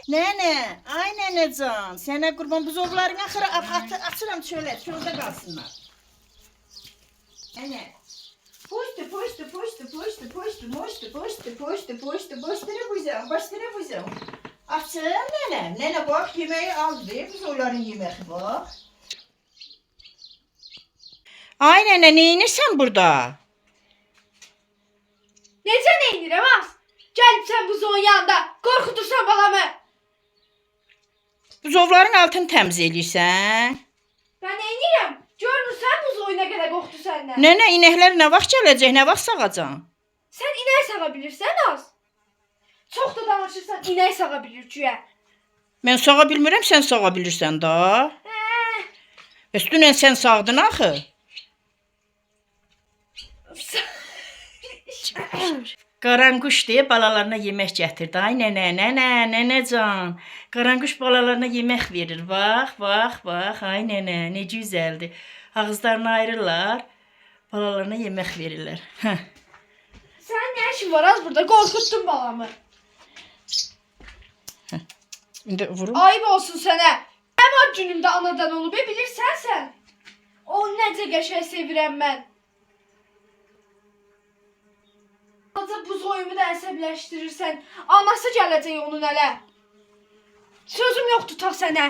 Nene, ay nenecan, sənə qurban buzovların axırı açıram çölə, çöldə qalsınlar. Nene, poştu, başları buzov. Açın nene, nene bak yemeği aldı, buzovların yemeği bak. Ay nene, neyinirsən burada? Necə neynirəm az? Gəlib sən buzun yanında qorxudursan balamı. Buzovların altını təmiz eləyirsən? Mən neynirəm? Görmürsən buzoy nə qədər qorxdu səndən? Nənə, inəklər nə vaxt gələcək, nə vaxt sağacaq? Sən inək sağa bilirsən az? Çox da danışırsan inək sağa bilir güya. Mən sağa bilmirəm, sən sağa bilirsən da. Bəs dünən sən sağdın axı. Qaranquş deyə balalarına yemək gətirdi. Ay nənə, nənəcan. Qaranquş balalarına yemək verir. Bax, ay nənə, nə gözəldir. Ağızlarını ayırırlar, balalarına yemək verirlər. Sən nə işin var az burada? Qorxutdun balamı. İndi vurum. Ayıb olsun sənə. Mənim ad günümdə anadan olub, bilirsən sən? O necə qəşəng sevirəm mən. Azca buz oyumu da əsəbləşdirirsən. Anası gələcək onun ələ. Sözüm yoxdur ta sənə.